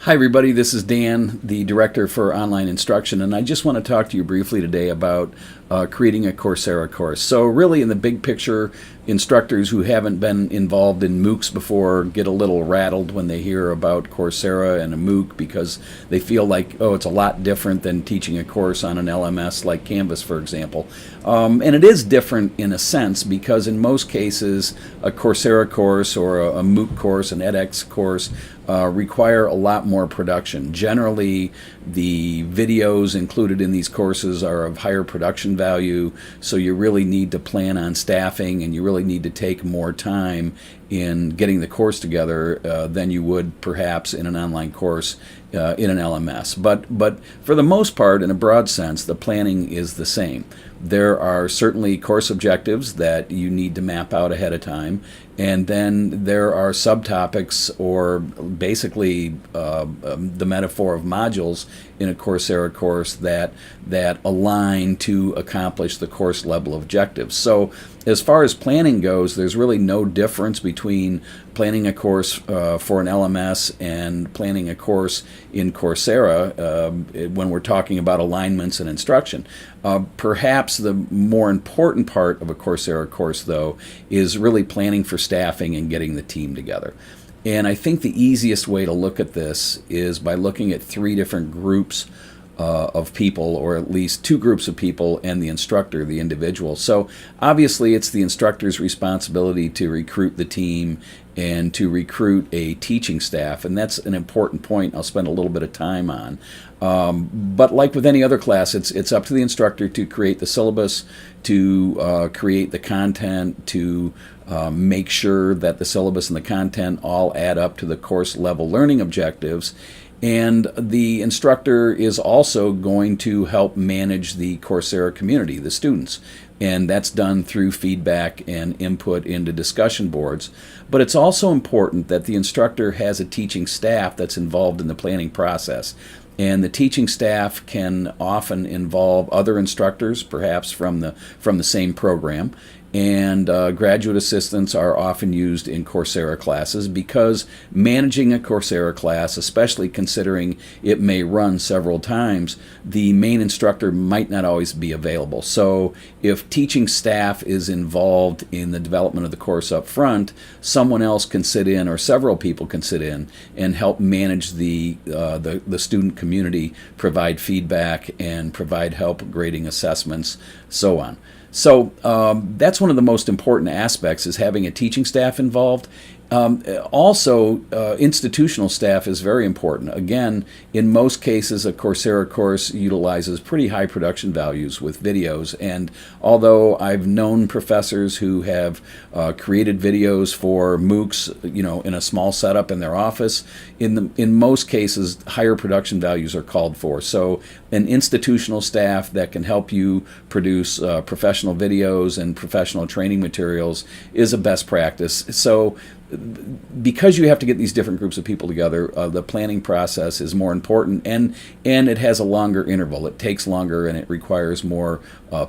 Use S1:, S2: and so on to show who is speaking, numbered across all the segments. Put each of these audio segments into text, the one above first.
S1: Hi everybody, this is Dan, the Director for Online Instruction, and I just want to talk to you briefly today about creating a Coursera course. So really in the big picture, instructors who haven't been involved in MOOCs before get a little rattled when they hear about Coursera and a MOOC because they feel like, oh, it's a lot different than teaching a course on an LMS like Canvas, for example. And it is different in a sense because in most cases, a Coursera course or a MOOC course, an edX course, require a lot more production. Generally, the videos included in these courses are of higher production value, so you really need to plan on staffing and you really need to take more time in getting the course together than you would perhaps in an online course in an LMS. But for the most part, in a broad sense, the planning is the same. There are certainly course objectives that you need to map out ahead of time, and then there are subtopics or basically the metaphor of modules in a Coursera course that align to accomplish the course level objectives. So as far as planning goes, there's really no difference between planning a course for an LMS and planning a course in Coursera when we're talking about alignments and instruction. Perhaps the more important part of a Coursera course, though, is really planning for staffing and getting the team together. And I think the easiest way to look at this is by looking at three different groups of people, or at least two groups of people, and the instructor, the individual. So obviously it's the instructor's responsibility to recruit the team and to recruit a teaching staff, and that's an important point I'll spend a little bit of time on. But like with any other class, it's up to the instructor to create the syllabus, to create the content, to make sure that the syllabus and the content all add up to the course level learning objectives. And the instructor is also going to help manage the Coursera community, the students. And that's done through feedback and input into discussion boards. But it's also important that the instructor has a teaching staff that's involved in the planning process. And the teaching staff can often involve other instructors, perhaps from the same program. And graduate assistants are often used in Coursera classes because managing a Coursera class, especially considering it may run several times, the main instructor might not always be available. So if teaching staff is involved in the development of the course up front, someone else can sit in, or several people can sit in and help manage the student community, provide feedback, and provide help grading assessments, so on. So that's one of the most important aspects, is having a teaching staff involved. Also, institutional staff is very important. Again, in most cases, a Coursera course utilizes pretty high production values with videos. And although I've known professors who have created videos for MOOCs, in a small setup in their office, in most cases, higher production values are called for. So an institutional staff that can help you produce professional videos and professional training materials is a best practice. So because you have to get these different groups of people together, the planning process is more important, and it has a longer interval. It takes longer and it requires more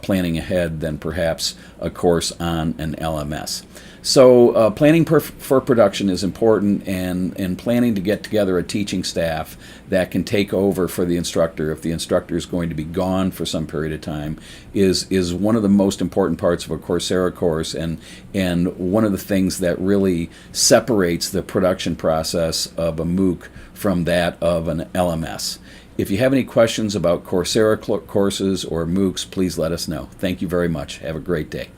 S1: planning ahead than perhaps a course on an LMS. So planning for production is important, and planning to get together a teaching staff that can take over for the instructor if the instructor is going to be gone for some period of time is one of the most important parts of a Coursera course, and one of the things that really separates the production process of a MOOC from that of an LMS. If you have any questions about Coursera courses or MOOCs, please let us know. Thank you very much. Have a great day.